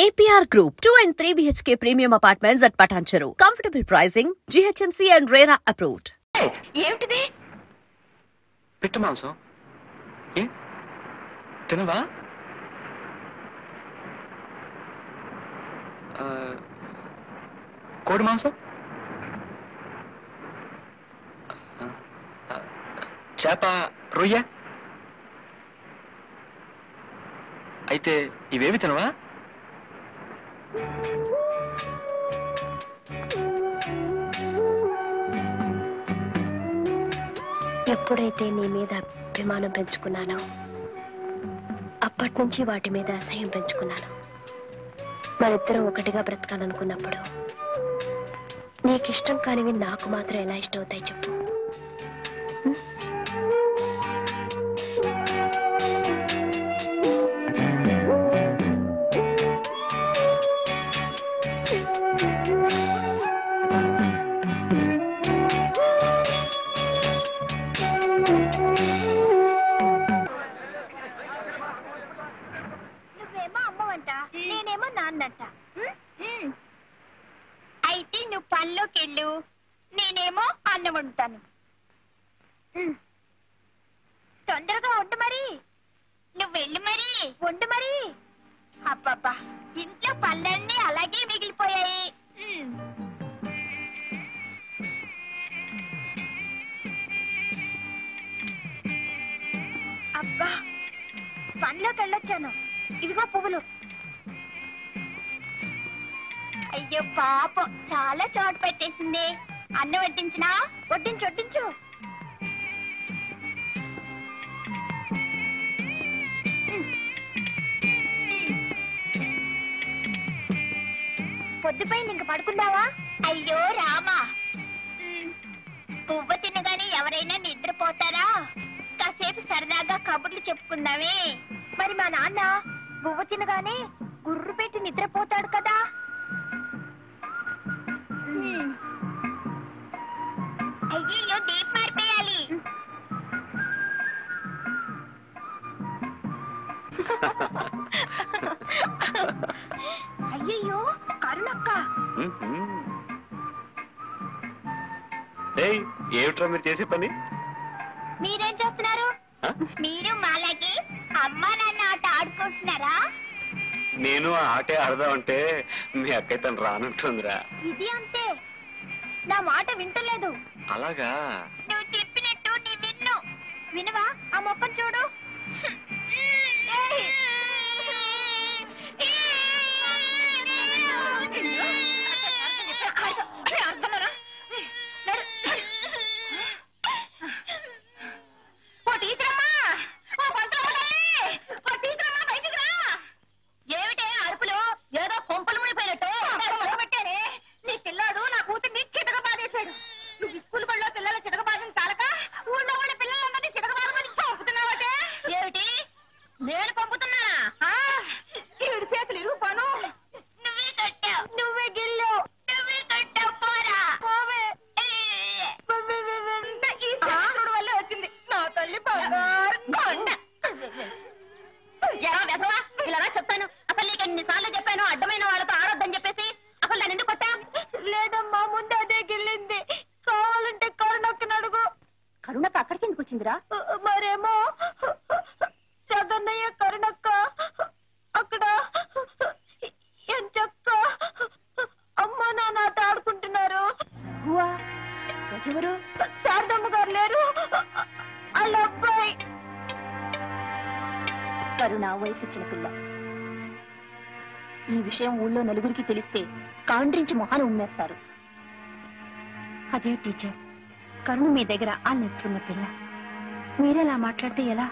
APR Group, 2 and 3 BHK premium apartments at Patancheru. Comfortable pricing, GHMC and RERA approved. ఏమిటిది? పిట్ట మాంసం ఏ తినవా? కోడి మాంసం, చేప, రొయ్య అయితే ఇవేవి తినవా? ఎప్పుడైతే నీ మీద అభిమానం పెంచుకున్నానో అప్పటి నుంచి వాటి మీద అసహ్యం పెంచుకున్నాను. మనిద్దరం ఒకటిగా బ్రతకాలనుకున్నప్పుడు నీకిష్టం కానివి నాకు మాత్రం ఎలా ఇష్టం అవుతాయి చెప్పు? నువ్వేమో అమ్మవంట, నేనేమో నాన్నంట. అయితే నువ్వు పనిలోకి వెళ్ళు, నేనేమో అన్నం వండుతాను. తొందరగా వండు మరి. నువ్వు వెళ్ళు మరి, వండు మరి. అబ్బబ్బా, ఇంట్లో పళ్ళన్నీ అలాగే మిగిలిపోయాయి. అబ్బా, పనిలోకి వెళ్ళొచ్చాను. ఇదిగో పువ్వులు. అయ్యో పాపం, చాలా చోటు పెట్టేసింది. అన్నం వడ్డించినా? వడ్డించు వడ్డించు. పొద్దుపైన ఇంక పడుకుందావా? అయ్యో రామా, పువ్వు తినగానే ఎవరైనా నిద్రపోతారా? కాసేపు సరదాగా కబుర్లు చెప్పుకుందామే. మరి మా నాన్న పువ్వు తినగానే గుర్రు పెట్టి నిద్రపోతాడు కదా. అయ్యో, దీపం మారిపోయాలి. అయ్యయ్యో, కరుణక్క. ఏమిట్రా మీరు చేసే పని? మీరేం చేస్తున్నారు? మీరు మాలాగే అమ్మా నాన్న ఆట ఆడుకుంటున్నారా? నేను ఆ ఆటే ఆడదామంటే మీ అక్కయ్య తను రానుంటుందిరా. ఇది అంతే, నా మాట వింటలేదు. అలాగా? నువ్వు చెప్పినట్టు నీ విన్ను. వినవా? ఆ మొక్కను చూడు. ఏమిటే అరుపులు? ఏదో కొంపలు మునిపోయినట్టు పెట్టానే. నీ పిల్లాడు నా కూతుర్ని చితక బాధేశాడు. నువ్వు స్కూల్ బడిలో పిల్లల చితక బాధిన తాలక ఊళ్ళో వాళ్ళ పిల్లలందరినీ చితక బాధమని పంపుతున్నావటే. ఏమిటి? నేను పంపుతున్నానా? ఏడు చేతులు ఇరుగుపాను. నువ్వే కట్టావు, నువ్వే గిల్లావు, నువ్వే కట్టావు. పోరా పోవే. ఈ శాస్త్రుడు వల్లే వచ్చింది నా తల్లి బంగారు కొండ. ఎలా వెధవా, ఇలా చెప్తాను. అసలు నీకు ఎన్నిసార్లు చెప్పాను అడ్డమైన వాళ్ళతో ఆడొద్దని చెప్పేసి? అసలు నన్ను ఎందుకు కొట్టా? లేదమ్మా, ముందు అదే గిల్లింది. కావాలంటే కరుణక్కని అడుగు. కరుణక్క అక్కడికి ఎందుకు వచ్చిందిరా? మరేమో జగన్నయ్య కరుణక్క అక్కడ ఎంచక్క అమ్మా నాన్న ఆట ఆడుకుంటున్నారు. ఎవరు? శారదమ్మ గారు లేరు, వాళ్ళ అబ్బాయి. కరుణ వయసు వచ్చిన పిల్ల. ఈ విషయం ఊళ్ళో నలుగురికి తెలిస్తే కాండ్రించి మొహాన్ని ఉమ్మేస్తారు. అదే టీచర్, కరుణ మీ దగ్గర ఆ నేర్చుకున్న పిల్ల. మీరేలా మాట్లాడితే ఎలా?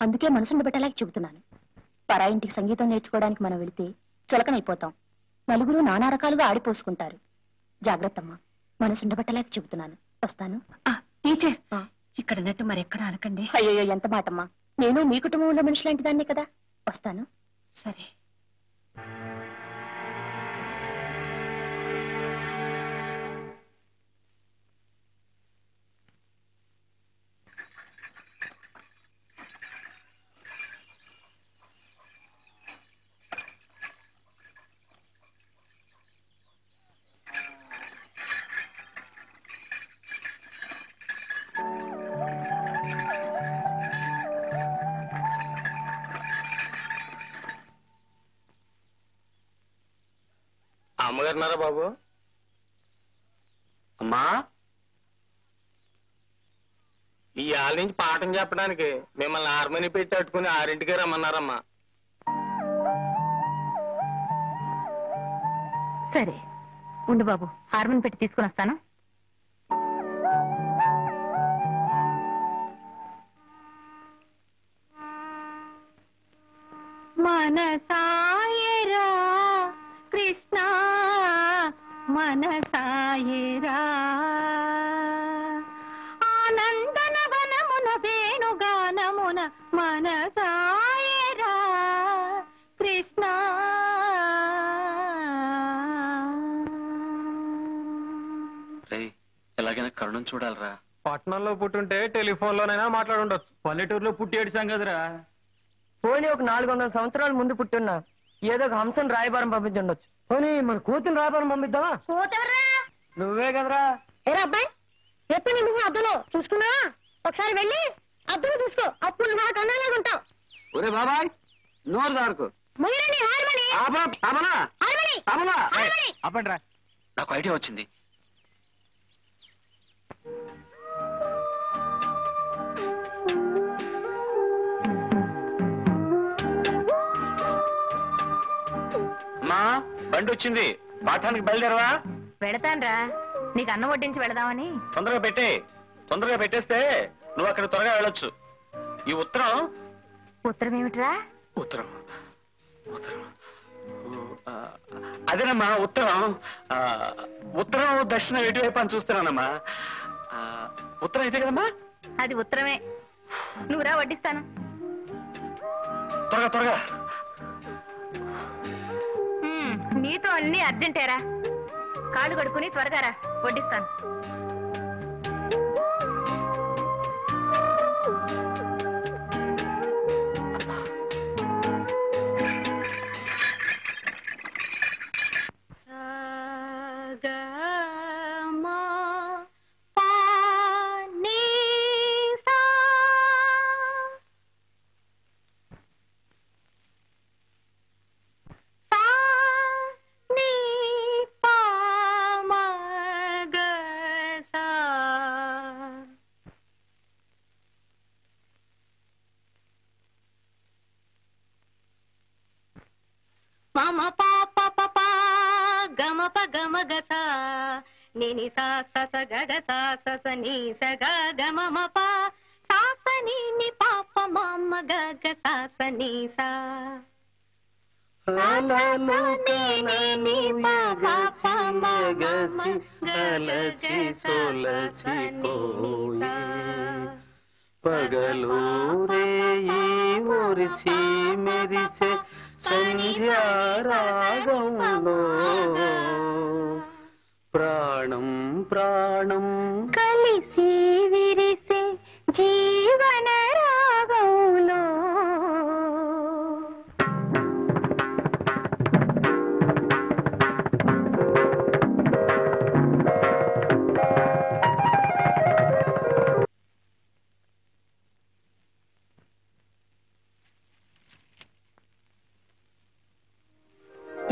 అందుకే మనసుండబెట్టలేక చెబుతున్నాను. పరాయింటికి సంగీతం నేర్చుకోవడానికి మనం వెళితే చులకనైపోతాం. నలుగురు నానా రకాలుగా ఆడిపోసుకుంటారు. జాగ్రత్తమ్మా, మనసుండబెట్టలేక చెబుతున్నాను. వస్తాను. టీచర్, ఇక్కడ నట్టు మరెక్కడ అనకండి. అయ్యో, ఎంత మాటమ్మా. నేను మీ కుటుంబంలో మనిషి లాంటి దాన్నే కదా. వస్తాను. సరే. అమ్మగారున్నారా బాబు? అమ్మా, ఈ ఆళ్ళ నుంచి పాఠం చెప్పడానికి మిమ్మల్ని హార్మోని పెట్టి అట్టుకుని 6ంటికే రమ్మన్నారమ్మా. సరే ఉండు బాబు, హార్మోన్ పెట్టి తీసుకుని వస్తాను. మనసాయరా కృష్ణ మనసాయరా ఆనందన వనమున వేణుగానమున మనసాయరా కృష్ణ. ఎలాగైనా కరుణం చూడాలరా. పట్టణంలో పుట్టుంటే టెలిఫోన్ లోనైనా మాట్లాడుండొచ్చు. పల్లెటూరులో పుట్టి ఏడిసాం కదరా. పోనీ ఒక 400 సంవత్సరాల ముందు పుట్టున్నా ఏదో ఒక హంసను రాయబారం పంపించుండొచ్చు. పోనీ మన కూతురు రాయబారం పంపిద్దామా? నువ్వే కదరా. ఏరా అబ్బాయి, ఎప్పుడు నీ అద్దంలో చూసుకున్నా? ఒకసారి వెళ్ళి అద్దంలో చూసుకో, అప్పుడు నాకు అన్నలాగా ఉంటావు. ఒరే బాబాయ్, నోరు దారుకు. నాకు ఐడియా వచ్చింది. అమ్మా, బండి వచ్చింది, పాఠానికి బయలుదేరవా? వెళతాన్రా, నీకు అన్నం వడ్డించి వెళదామని. తొందరగా పెట్టేస్తే నువ్వు అక్కడ త్వరగా వెళ్ళొచ్చు. ఈ ఉత్తరం. ఉత్తరం ఏమిట్రా? ఉత్తరం అదేనమ్మా, ఉత్తరం దక్షిణం ఎటువైపు అని చూస్తున్నానమ్మా. ఉత్తరం అయితే కదమ్మా? అది ఉత్తరమే. నువ్వురా, వడ్డిస్తాను. త్వరగా. నీతో అన్ని అర్జెంటేరా. కాళ్ళు కడుక్కుని త్వరగా రా, వడ్డిస్తాను. మమ పాప పప గమ ప గమ గస నిని సా స గగ సా స ని స గ గమ మ ప సా స ని ని పాప మమ గగ సా స ని సా ని పాప పమ గమ గలసి సోలసి పోయి పగలు రేయి మురిసి మెరిసే సంధ్యారాగంలో ప్రాణం కలిసి విరిసే జీవన రాగంలో.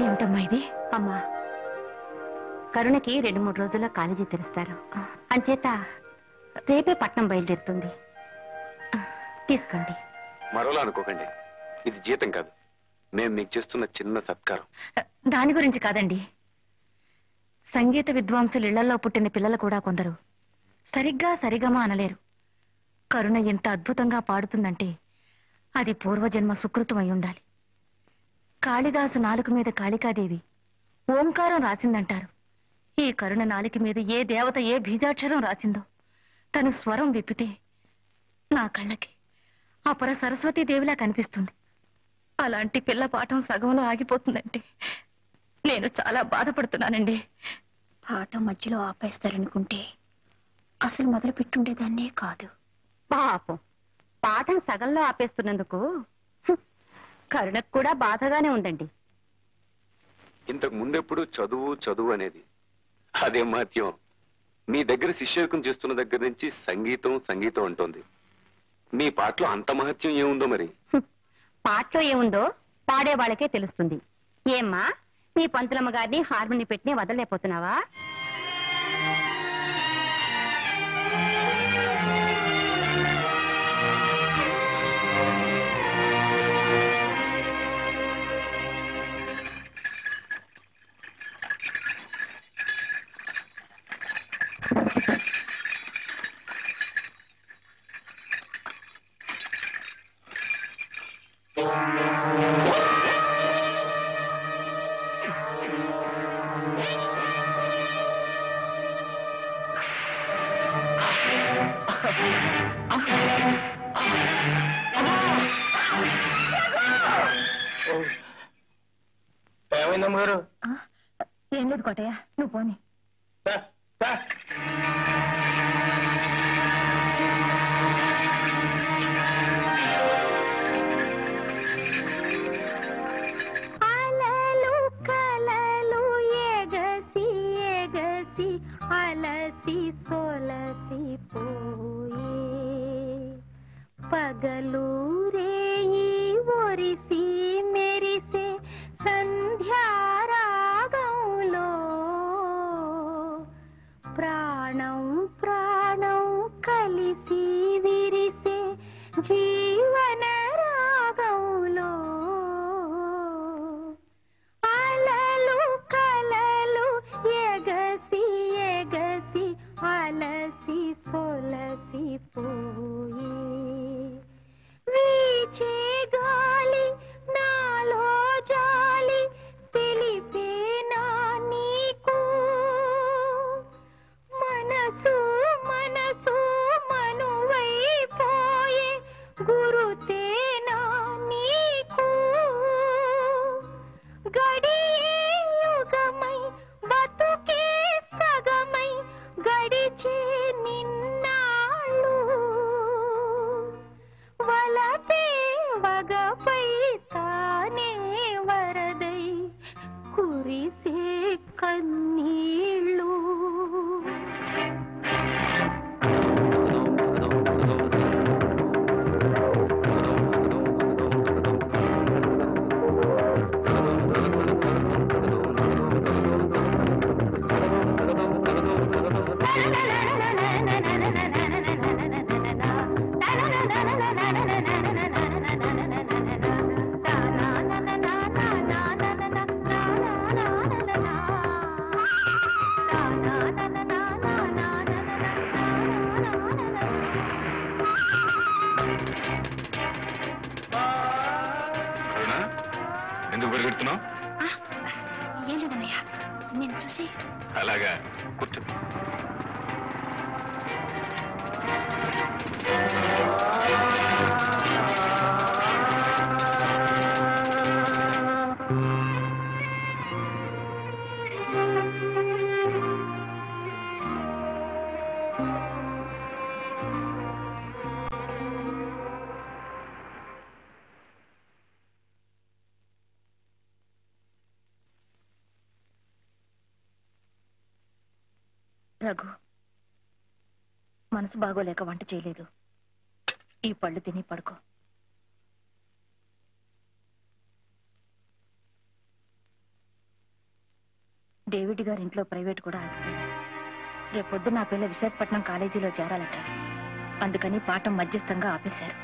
ఏమిటమ్మా ఇది? అమ్మా, కరుణకి 2-3 రోజుల్లో కాలేజీ తెరుస్తారు. అంచేత రేపే పట్నం బయలుదేరుతుంది. తీసుకోండి. మరోలా అనుకోకండి, ఇది జీతం కాదు, మేము మీకు చేస్తున్న చిన్న సత్కారం. దాని గురించి కాదండి. సంగీత విద్వాంసులు ఇళ్లలో పుట్టిన పిల్లలు కూడా కొందరు సరిగ్గా సరిగమా అనలేరు. కరుణ ఎంత అద్భుతంగా పాడుతుందంటే అది పూర్వజన్మ సుకృతం అయి ఉండాలి. కాళిదాసు నాలుక మీద కాళికాదేవి ఓంకారం రాసిందంటారు. ఈ కరుణ నాలుక మీద ఏ దేవత ఏ బీజాక్షరం రాసిందో తను స్వరం విప్పితే నా కళ్ళకి అపర సరస్వతీదేవిలా కనిపిస్తుంది. అలాంటి పిల్ల పాఠం సగంలో ఆగిపోతుందంటే నేను చాలా బాధపడుతున్నానండి. పాఠం మధ్యలో ఆపేస్తారనుకుంటే అసలు మొదలు పెట్టుండేదాన్నే కాదు. పాపం, పాఠం సగంలో ఆపేస్తున్నందుకు కరుణకు కూడా బాధగానే ఉందండి. ఇంతకు ముందెప్పుడు చదువు అనేది అదే మహత్యం. మీ దగ్గర శిష్యకం చేస్తున్న దగ్గర నుంచి సంగీతం అంటోంది. మీ పాటలో అంత మహత్యం ఏముందో మరి? పాటలో ఏముందో పాడే వాళ్ళకే తెలుస్తుంది. ఏమ్మా, నీ పంతులమ్మ గారిని హార్మోని పెట్టి వదలలేకపోతున్నావా? ఏమైందమ్మ గారు? ఏం లేదు కోటయ్య, నువ్వు పోనీ. అలలు కలలు ఎగసి ఎగసి అలసి సొలసి పోయే పగలు రేయి ఒరిసి మెరిసే సంధ్యారాగంలో ప్రాణం ప్రాణం కలిసి విరిసే జీవన రాగంలో అలలు కలలు ఎగసి ఎగసి అలసి సొలసి పోయే వీచే గాలి నాలో జాలి తెలిపేనా నీకు మనసు మనసు మనువైపోయే గురుతేనా నీకు గడియే యుగమై బతుకే సగమై గడిచే నిన్నాళ్ళు వలపే వగపై తానే వరదై కురిసే కన్నీళ్ళు ఎందుకు పరిగెడుతున్నావు? ఏం లేదన్నయ్య, నేను చూసి. అలాగా, కూర్చో. రఘు, మనసు బాగోలేక వంట చేయలేదు. ఈ పళ్ళు తిని పడుకో. డేవిడ్ గారి ఇంట్లో ప్రైవేట్ కూడా ఆగిపోయింది. రేపొద్దు నా పిల్ల విశాఖపట్నం కాలేజీలో చేరాలట. అందుకని పాఠం మధ్యస్థంగా ఆపేశారు.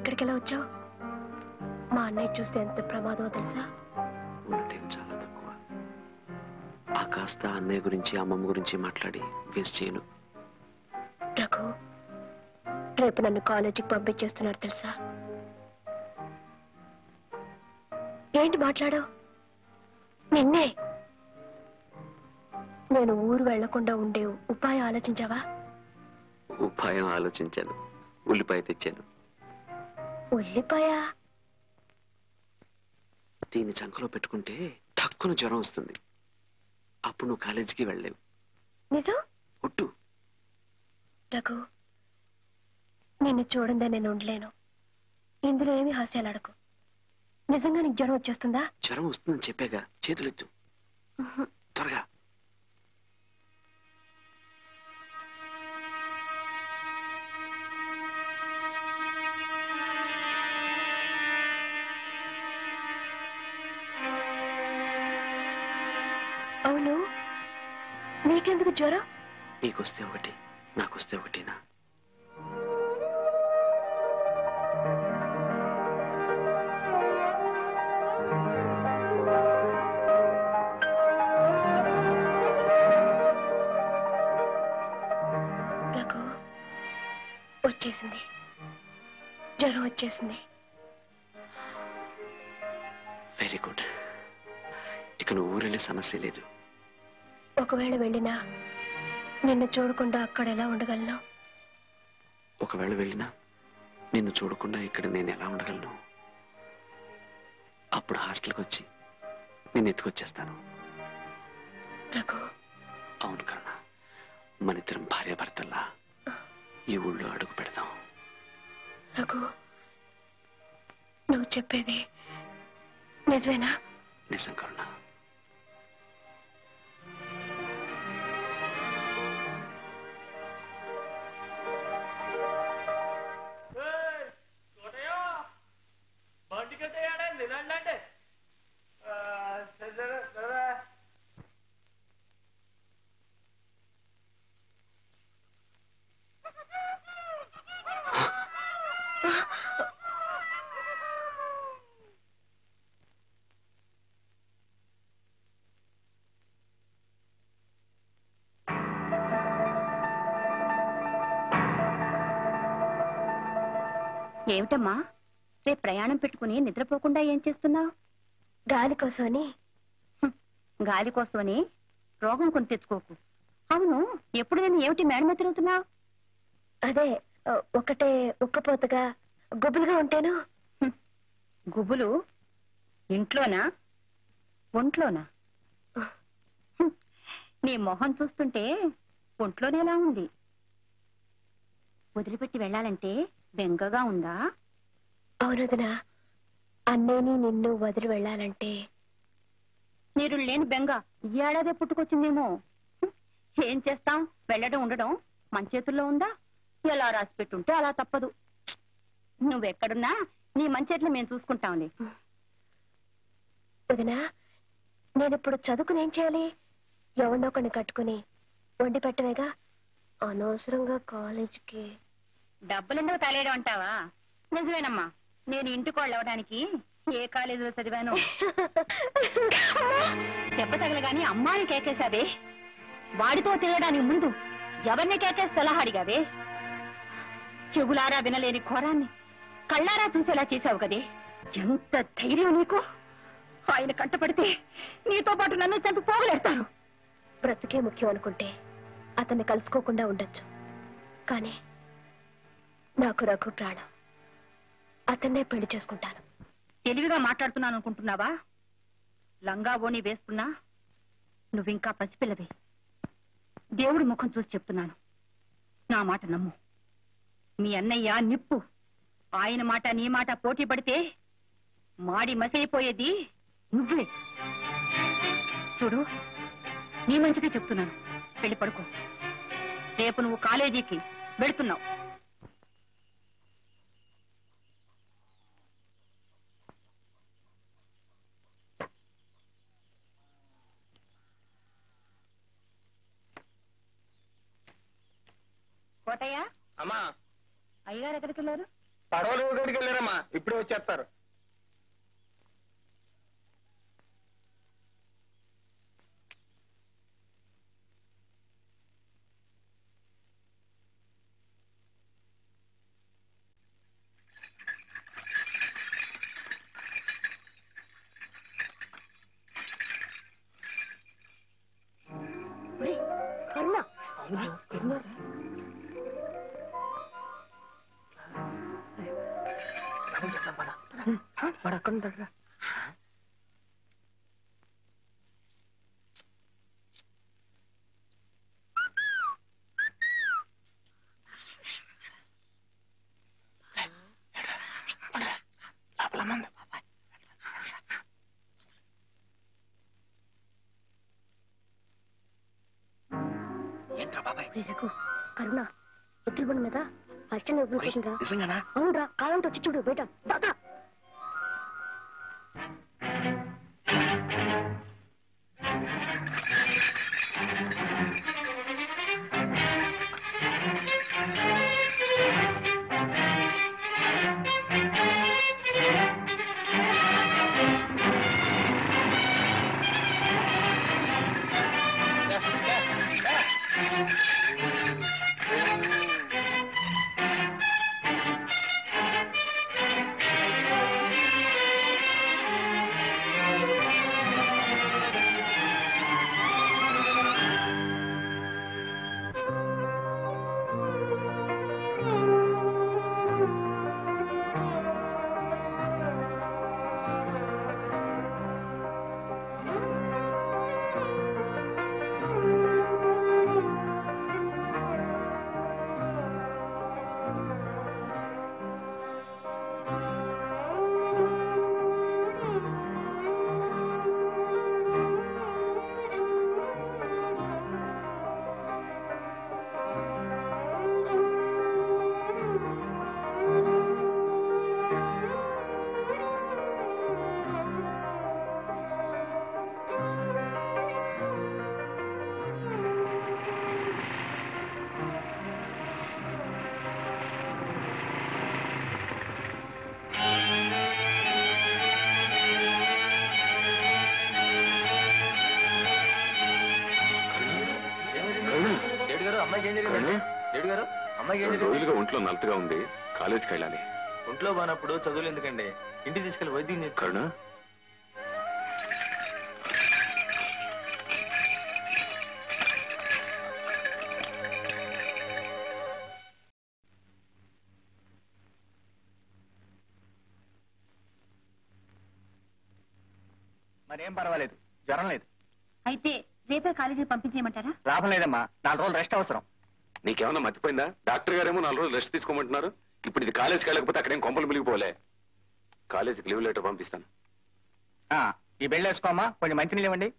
ఇక్కడికి ఎలా వచ్చావు? మా అన్నయ్య చూస్తే ఎంత ప్రమాదమో తెలుసా? ఉన్న టైం చాలా తక్కువ. ఆ కాస్త అన్నయ్య గురించి అమ్మమ్మ గురించి మాట్లాడి వేస్ట్ చేయను. రఘు, రేపు నన్ను కాలేజీకి పంపించేస్తున్నారు తెలుసా? ఏంటి మాట్లాడావు? నిన్నే. నేను ఊరు వెళ్లకుండా ఉండే ఉపాయం ఆలోచించావా? ఉపాయం ఆలోచించాను. ఉల్లిపాయ తెచ్చాను. ఉల్లిపాయ? దీన్ని చంకలో పెట్టుకుంటే తక్కువ జ్వరం వస్తుంది. అప్పుడు నువ్వు కాలేజీకి వెళ్ళలేవు. నిజం? ఒట్టు. రఘు, నిన్ను చూడందే నేను ఉండలేను. ఇందులో ఏమీ హాస్యాలాడకు. నిజంగా నీకు జ్వరం వచ్చేస్తుందా? జ్వరం వస్తుందని చెప్పాగా. చేతులెత్తు త్వరగా. అవును, నీకెందుకు జ్వరం? నీకొస్తే ఒకటి, నాకొస్తే ఒకటినా? రఘు, వచ్చేసింది, జ్వరం వచ్చేసింది. Very good. ఇక నువ్వు ఊరెళ్ళే సమస్య లేదు. ఒకవేళ వెళ్ళినా నిన్ను చూడకుండా అక్కడ ఎలా ఉండగలను? ఒకవేళ వెళ్ళినా నిన్ను చూడకుండా ఇక్కడ నేను ఎలా ఉండగలను? అప్పుడు హాస్టల్కి వచ్చి నేను ఎత్తుకొచ్చేస్తాను. రఘు. అవును కరుణ, మన ఇద్దరం భార్యాభర్తల్లా ఈ ఊళ్ళో అడుగు పెడదాం. రఘు, నువ్వు చెప్పేది నిజమేనా? నిజం కరుణ. ఏమిటమ్మా, రేపు ప్రయాణం పెట్టుకుని నిద్రపోకుండా ఏం చేస్తున్నావు? గాలి కోసమని. గాలి కోసమని రోగం కొని తెచ్చుకోకు. అవును, ఎప్పుడు నేను ఏమిటి మేడ మీద తిరుగుతున్నావు? అదే, ఒకటే ఉక్కపోతగా గుబులుగా ఉంటేను. గుబులు ఇంట్లోనా ఒంట్లోనా? నీ మొహం చూస్తుంటే ఒంట్లోనేలా ఉంది. వదిలిపెట్టి వెళ్ళాలంటే బెంగగా ఉందా? అవునదనా, అన్నేని నిన్ను వదిలి వెళ్ళాలంటే నీరు లేని బెంగ ఈ ఏడాదే పుట్టుకొచ్చిందేమో. ఏం చేస్తాం, వెళ్ళడం ఉండడం మన చేతుల్లో ఉందా? ఎలా రాసి పెట్టుంటే అలా తప్పదు. నువ్వెక్కడున్నా నీ మంచేట్లు మేము చూసుకుంటాంలే. వదినా, నేనిప్పుడు చదువుకుని ఏం చేయాలి? ఎవరినొకరిని కట్టుకుని వండి పెట్టవేగా. అనవసరంగా కాలేజీకి డబ్బులెందుకు తలేయడం అంటావా? నిజమేనమ్మా, నేను ఇంటికి వాళ్ళు అవ్వడానికి ఏ కాలేజీలో చదివాను? దెబ్బ తగలగాని అమ్మాని కేకేశావే. వాడితో తిరగడానికి ముందు ఎవరిని కేకేసి సలహా అడిగావే? చెవులారా వినలేని ఘోరాన్ని కళ్ళారా చూసేలా చేశావు కదే. ఎంత ధైర్యం నీకు! ఆయన కంటపడితే నీతో పాటు నన్ను చంపి పోగలెడతారు. బ్రతికే ముఖ్యం అనుకుంటే అతన్ని కలుసుకోకుండా ఉండొచ్చు, కానీ నాకు రఘు ప్రాణం. అతన్నే పెళ్లి చేసుకుంటాను. తెలివిగా మాట్లాడుతున్నాను అనుకుంటున్నావా? లంగా ఓణి వేస్తున్నా నువ్వింకా పసిపిల్లవే. దేవుడి ముఖం చూసి చెప్తున్నాను, నా మాట నమ్ము. మీ అన్నయ్య నిప్పు. ఆయన మాట నీ మాట పోటీ పడితే మాడి మసైపోయేది నువ్వే. చూడు, నీ మంచిగా చెప్తున్నాను, పెళ్లి పడుకో. రేపు నువ్వు కాలేజీకి వెళుతున్నావు. కోటయ్య, అమ్మా, అయ్యగారు ఎక్కడికి వెళ్ళారు? పడవలు గడికి వెళ్ళారమ్మా, ఇప్పుడే వచ్చేస్తారు. కరుణ ఎత్తుల బండి మీద అర్చన నిజంగానా? అవునరా, కాలంతో వచ్చి చూడు బయట. రోజులుగా ఒంట్లో నలతగా ఉంది, కాలేజీకి వెళ్ళాలి. ఒంట్లో బానప్పుడు చదువులు ఎందుకండి, ఇంటికి తీసుకెళ్లి వైద్యం కరుణ, మరేం పర్వాలేదు, జ్వరం లేదు. అయితే రేపే కాలేజీకి పంపించేయమంటారా? లాభం లేదమ్మా, 4 రోజులు రెస్ట్ అవసరం. నీకేమన్నా మర్చిపోయిందా? డాక్టర్ గారేమో 4 రోజులు రెస్ట్ తీసుకోమంటున్నారు. ఇప్పుడు ఇది కాలేజీకి వెళ్ళకపోతే అక్కడేం కొంపలు మిలిగిపోలే. కాలేజీకి లీవ్ లెటర్ పంపిస్తాను. ఈ బెల్ట్ వేసుకోమ్మా, కొంచెం మంచినీళ్ళు ఇవ్వండి.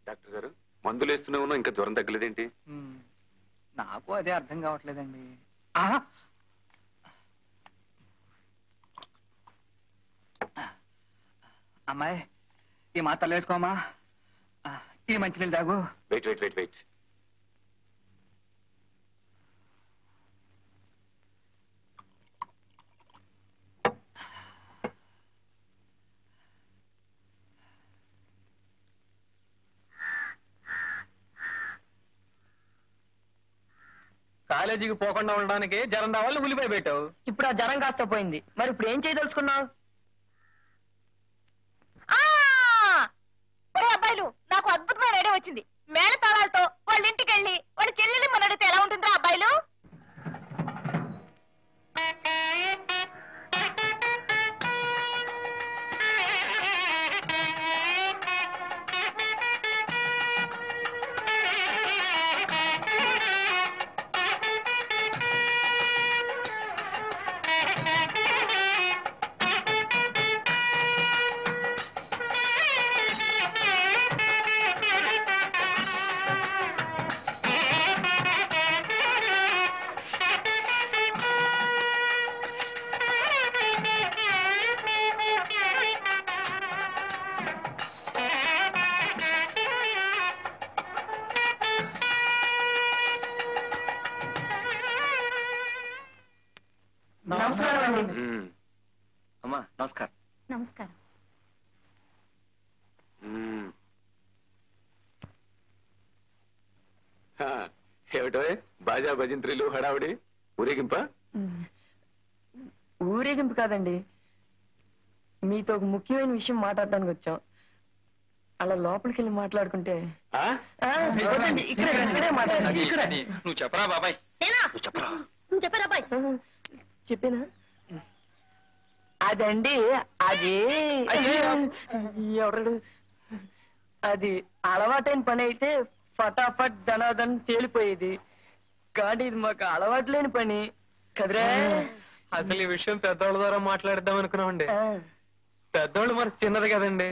డాక్టర్ గారు, మందులు వేస్తూనే ఉన్నా ఇంకా జ్వరం తగ్గలేదేంటి? నాకు అదే అర్థం కావట్లేదండి. అమ్మాయి, ఈ మాత్రలు వేసుకోమా, ఈ మంచినీళ్ళు తాగు. వెయిట్ వెయిట్ వెయిట్ వెయిట్ కాలేజీకి పోకుండా ఉండడానికి జ్వరం రావాలి ఉల్లిపాయ పెట్టావు. ఇప్పుడు ఆ జ్వరం కాస్త పోయింది, మరి ఇప్పుడు ఏం చేయదలుచుకున్నావు? అబ్బాయిలు, నాకు అద్భుతమైన ఐడియా వచ్చింది. మేళ తాళాలతో వాళ్ళ ఇంటికి వెళ్ళి వాళ్ళ చెల్లెలు మన అడిగితే ఎలా ఉంటుందో అబ్బాయిలు. నమస్కారం అండి. అమ్మా నమస్కారం. నమస్కారం. ఏమిటో బాజా భజంత్రులు హడావుడి ఊరేగింప? ఊరేగింపు కాదండి, మీతో ఒక ముఖ్యమైన విషయం మాట్లాడడానికి వచ్చాం. అలా లోపలికి వెళ్ళి మాట్లాడుకుంటే. ఇక్కడే మాట్లాడండి. నువ్వు చెప్పరా బాబాయ్? చెప్పరా? నువ్వు చెప్పారా అబ్బాయి? చెప్పేనా? అదండి, అది ఎవరు, అది అలవాటైన పని అయితే ఫటాఫట్ ధనాధన్ తేలిపోయేది. కానీ ఇది మాకు అలవాటు లేని పని కదరా. అసలు ఈ విషయం పెద్దోళ్ళ ద్వారా మాట్లాడదాం అనుకున్నామండి. పెద్దోళ్ళు మరి చిన్నది కదండి,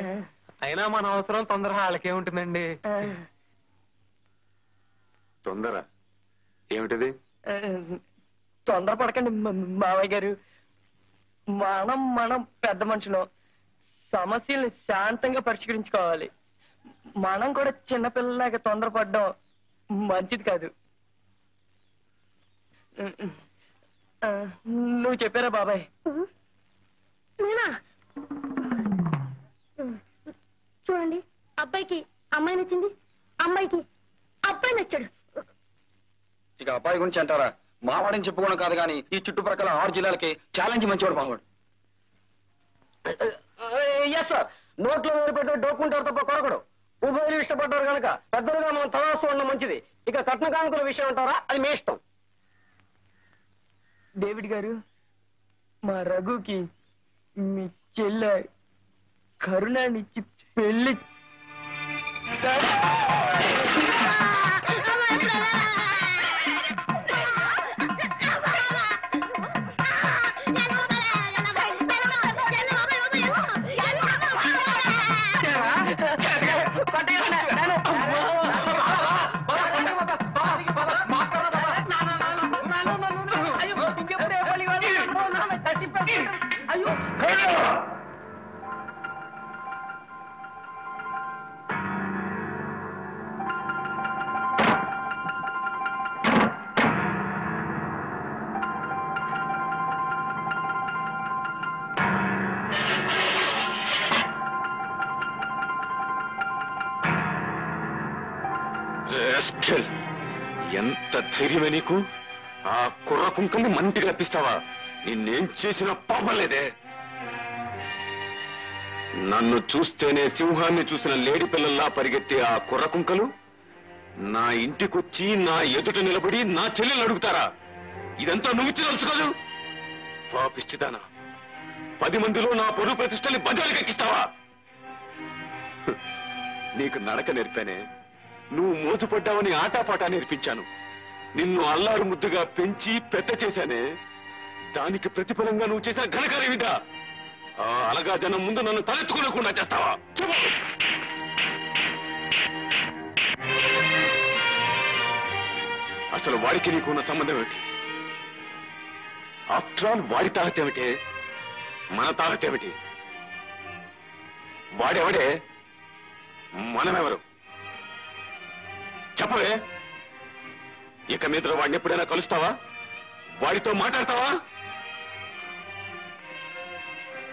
అయినా మన అవసరం తొందర వాళ్ళకే ఉంటుందండి. తొందర ఏమిటది? తొందరపడకండి మావయ్య గారు. మనం పెద్ద మనుషులు, సమస్యల్ని శాంతంగా పరిష్కరించుకోవాలి. మనం కూడా చిన్నపిల్లలాగా తొందరపడడం మంచిది కాదు. నువ్వు చెప్పారా బాబాయ్? చూడండి, అబ్బాయికి అమ్మాయి నచ్చింది, అమ్మాయికి అబ్బాయి నచ్చాడు. ఇక అబ్బాయి గురించి అంటారా? మావాడని చెప్పుకోవడం కాదు కానీ ఈ చుట్టుప్రక్కల 6 జిల్లాలకి ఛాలెంజ్ మంచివాడు మావాడు. ఎస్ సార్, నోట్లో పెట్టే డోక్కుంటారు తప్ప కొరకడు. ఉభయలు ఇష్టపడ్డారు కనుక పెద్దలుగా మనం తలాస్తూ ఉండడం మంచిది. ఇక కట్న కానుకల విషయం అంటారా, అది మీ ఇష్టం. డేవిడ్ గారు, మా రఘుకి మీ చెల్లె కరుణానిచ్చి పెళ్లి. ఎంత ధైర్యమే నీకు? ఆ కుర్ర కుంకల్ని మంటిగా రప్పిస్తావా? నిన్నేం చేసిన పాపలేదే. నన్ను చూస్తేనే సింహాన్ని చూసిన లేడి పిల్లల్లా పరిగెత్తే ఆ కుర్ర కుంకలు నా ఇంటికొచ్చి నా ఎదుట నిలబడి నా చెల్లెలు అడుగుతారా? ఇదంతా నువ్వు తెలుసుకోదు. పాపిష్టిదానా, 10 మందిలో నా పరువు ప్రతిష్టని బజారుకి ఎక్కిస్తావా? నీకు నడక నేర్పానే, నువ్వు మోజుపడ్డావని ఆటాపాటా నేర్పించాను. నిన్ను అల్లారు ముద్దుగా పెంచి పెద్ద చేశానే, దానికి ప్రతిఫలంగా నువ్వు చేసిన ఘనకార్యమిదా? అలగా జనం ముందు నన్ను తలెత్తుకోలేకుండా చేస్తావా? అసలు వాడికి నీకున్న సంబంధం ఏమిటి? ఆఫ్టర్ ఆల్ వాడి తాహత ఏమిటి, మన తాహత ఏమిటి? వాడెవడే, మనమెవరు? చెప్పవే. ఇక మీద వాడిని ఎప్పుడైనా కలుస్తావా? వాడితో మాట్లాడతావా?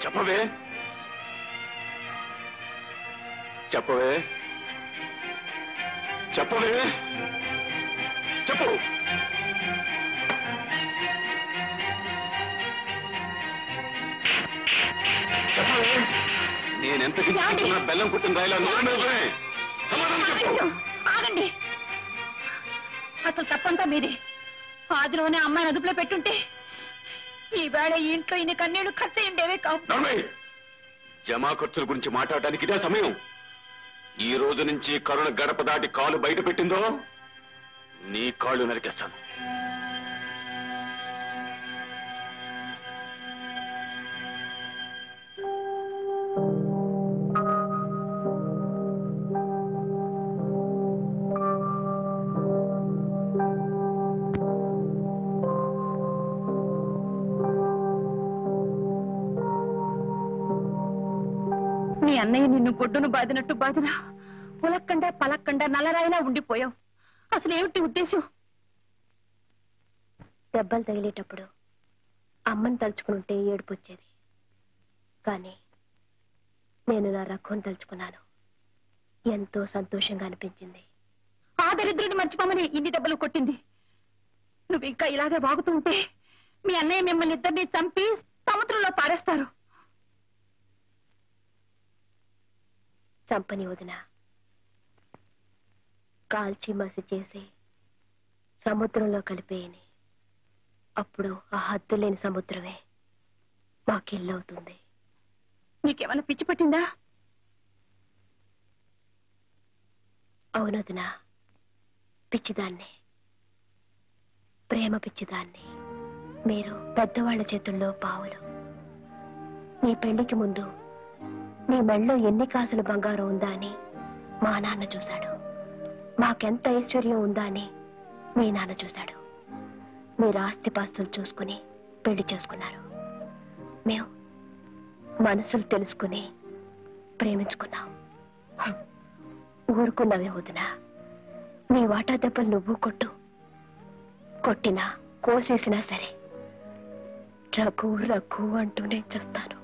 చెప్పవే, చెప్పవే, చెప్పవే, చెప్పు. చెప్పవే. నేనెంత హింసించుకున్నా బెల్లం కుట్టిన రాయిలా సమాధానం చెప్పు. ఆగండి. అసలు తప్పంతా మీది. ఆదిలోనే అమ్మాయిని అదుపులో పెట్టుంటే ఈవేళ ఈ ఇంట్లో ఇన్ని కన్నీళ్లు ఖర్చు ఉండేవే కావు. జమా ఖర్చుల గురించి మాట్లాడడానికి ఇదే సమయం. ఈ రోజు నుంచి కరుణ గడప దాటి కాలు బయట పెట్టిందో నీ కాళ్ళు నరికేస్తాను. మీ అన్నయ్య నిన్ను గొడ్డును బాదినట్టు బాదినా పులక్కండా పలక్కండా నల్లరాయిలా ఉండిపోయావు. అసలు ఏమిటి ఉద్దేశం? దెబ్బలు తగిలేటప్పుడు అమ్మని తలుచుకుంటే ఏడుపు వచ్చేది, కానీ నేను నా రఘుని తలుచుకున్నాను. ఎంతో సంతోషంగా అనిపించింది. ఆ దరిద్రుని మర్చిపోమని ఇన్ని దెబ్బలు కొట్టింది. నువ్వు ఇంకా ఇలాగే వాగుతూ ఉంటే మీ అన్నయ్య మిమ్మల్ని ఇద్దరిని చంపి సముద్రంలో పారేస్తారు. చంపని వదిన, కాల్చి మసి చేసి సముద్రంలో కలిపేయని. అప్పుడు ఆ హద్దు లేని సముద్రమే మాకిల్లవుతుంది. నీకేమైనా పిచ్చి పట్టిందా? అవునొదిన, పిచ్చిదాన్ని, ప్రేమ పిచ్చిదాన్ని. మీరు పెద్దవాళ్ల చేతుల్లో పావులు. నీ పెళ్లికి ముందు నీ మెళ్ళో ఎన్ని కాసులు బంగారం ఉందా అని మా నాన్న చూశాడు. మాకెంత ఐశ్వర్యం ఉందా అని మీ నాన్న చూశాడు. మీరు ఆస్తిపాస్తులు చూసుకుని పెళ్లి చేసుకున్నారు. మేము మనసులు తెలుసుకుని ప్రేమించుకున్నాం. ఊరుకున్నావే వదినా. నీ వాటా దెబ్బలు నువ్వు కొట్టు, కొట్టినా కోసేసినా సరే రఘు రఘు అంటూనే చేస్తాను.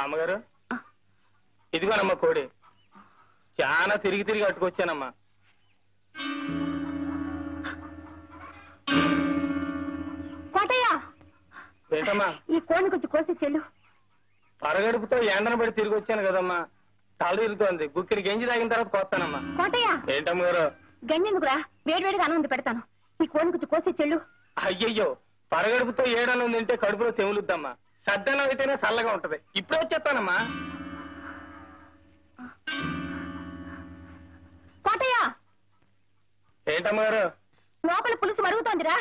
అమ్మగారు, ఇదిగోనమ్మా కోడి. చాలా తిరిగి తిరిగి అట్టుకొచ్చానమ్మా. కోటయ్య, ఏంటమ్మా? ఈ కోడిని కొంచెం కోసి చెల్లు. పరగడుపుతో ఎండన పడి తిరిగి వచ్చాను కదమ్మా, తల తిరుగుతోంది. గుక్కిడి గంజి తాగిన తర్వాత కోస్తానమ్మా. కోటయ్య, ఏంటమ్మగారు? గంజెందుకురా, వేడివేడిగా అన్నం పెడతాను. ఈ కోడిని కొంచెం కోసి చెల్లు. అయ్యయ్యో, పరగడుపుతో ఏడన్నం తింటే కడుపులో తెములుద్దమ్మా. సద్దన్నం అయితేనే చల్లగా ఉంటది. ఇప్పుడే వచ్చేస్తానమ్మా. కోటయ్య, ఏంటమ్మగారు? లోపల పులుసు మరుగుతోందిరా.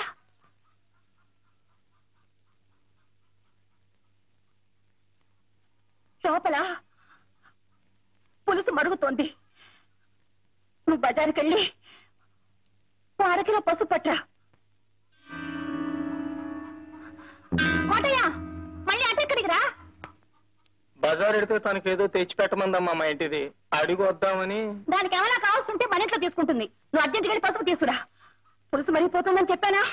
లోపల పులుసు మరుగుతోంది. నువ్వు బజారుకెళ్ళి 1 అరకిలో పసుపు పట్రా. కోటయ్య మళ్ళీ అటెక్కడికి రా. బజార్ ఎడితే తనకేదో తెచ్చిపెట్టమందమ్మా మా ఇంటిది, అడిగి వద్దామని. దానికి ఏమైనా కావాల్సి ఉంటే మన ఇంట్లో తీసుకుంటుంది. నువ్వు అర్జెంట్గా వెళ్ళి పసుపు తీసుకురా. పులుసు మరిగిపోతుందని చెప్పానా?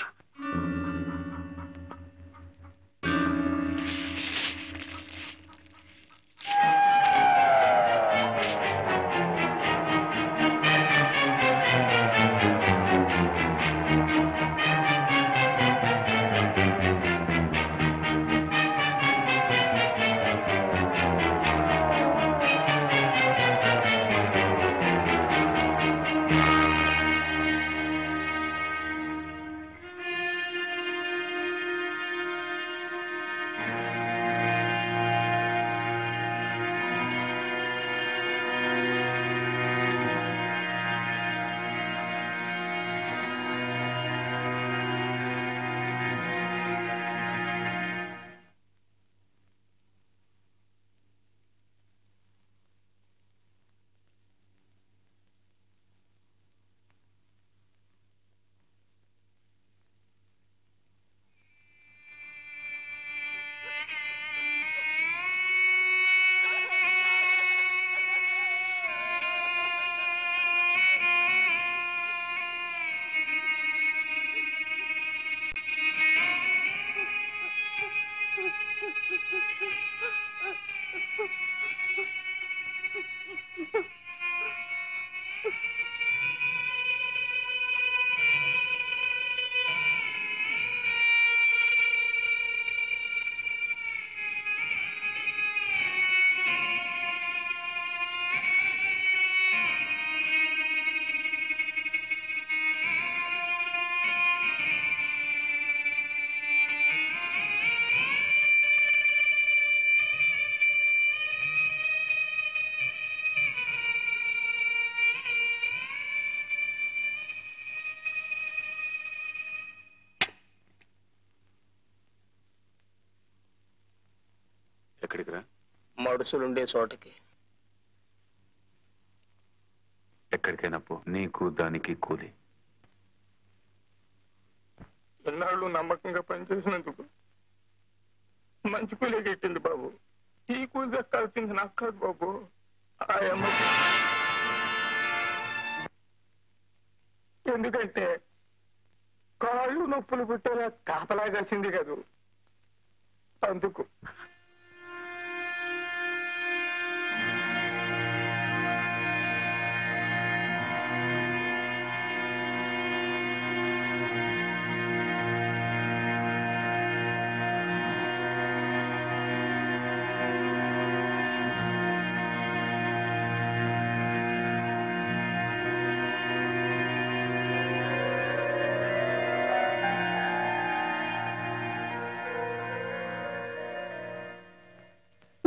ఎక్కడికి రా? మడుసులుండే చోటకి. ఎక్కడికైనా పో, నీకు దానికి కూలి. ఎన్నాళ్ళు నమ్మకంగా పనిచేసినందుకు మంచి కూలీ గిట్టింది బాబు. ఈ కూలి దక్కాల్సింది నాకు కాదు బాబు, ఆ అమ్మ. ఎందుకంటే కాళ్ళు నొప్పులు పుట్టేలా కాపలా కాసింది కదూ, అందుకు.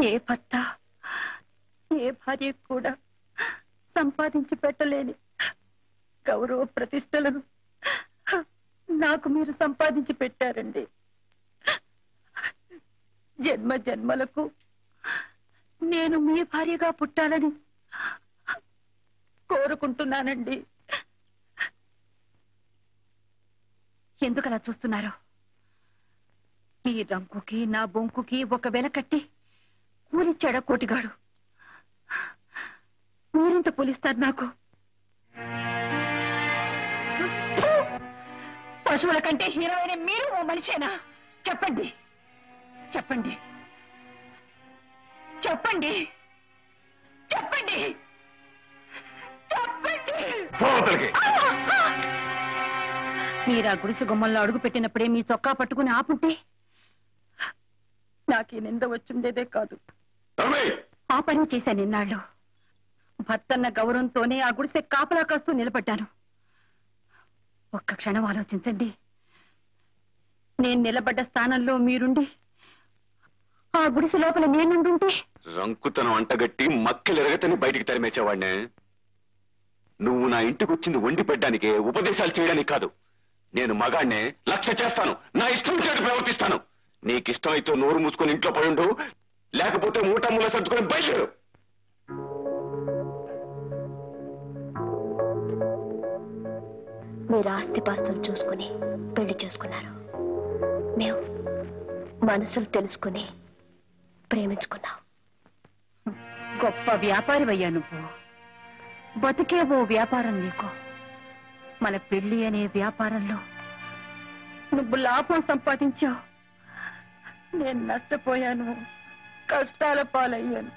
ఏ భర్త ఏ భార్య కూడా సంపాదించి పెట్టలేని గౌరవ ప్రతిష్టలను నాకు మీరు సంపాదించి పెట్టారండి. జన్మ జన్మలకు నేను మీ భార్యగా పుట్టాలని కోరుకుంటున్నానండి. ఎందుకలా చూస్తున్నారు? ఈ రంకుకి నా బొంకుకి ఒక వెల కట్టి కూలిచ్చాడా కోటిగాడు? మీరెంత కూలిస్తారు నాకు? పశువుల కంటే హీరోయిన మీరు ఓ మనిషేనా? చెప్పండి చెప్పండి చెప్పండి చెప్పండి చెప్పండి. మీరా గుడిసె గుమ్మంలో అడుగు పెట్టినప్పుడే మీ చొక్కా పట్టుకుని ఆపుంటే నాకీ నింద వచ్చిండేదే కాదు. ఆ పని చేశాను ఇన్నాళ్ళు. భర్తన్న గౌరవంతోనే ఆ గుడిసె కాపలా కాస్తూ నిలబడ్డాను. ఒక్క క్షణం ఆలోచించండి. నేను నిలబడ్డ స్థానంలో మీరుండి ఆ గుడిసె లోపల నేనుండుంటే రంకుతనం అంటగట్టి మక్కలెరగతని బయటికి తరిమేసేవాడినే. నువ్వు నా ఇంటికి వచ్చింది వండి పెట్టడానికే, ఉపదేశాలు చేయడానికి కాదు. నేను మగాడినే, లక్ష్య చేస్తాను, నా ఇష్టం చేటు ప్రవర్తిస్తాను. నీకిష్టమైతే నోరు మూసుకొని ఇంట్లో పడుండు, లేకపోతే మూటముల సర్దుకొని బయలుదేరు. మీరు ఆస్తిపాస్తులు చూసుకుని పెళ్లి చేసుకున్నారు. మేము మనసులు తెలుసుకుని ప్రేమించుకున్నాం. గొప్ప వ్యాపారివయ్యా నువ్వు. బతికే ఓ వ్యాపారం నీకు. మన పెళ్లి అనే వ్యాపారంలో నువ్వు లాభం సంపాదించావు, నేను నష్టపోయాను, కష్టాల పాలయ్యాను.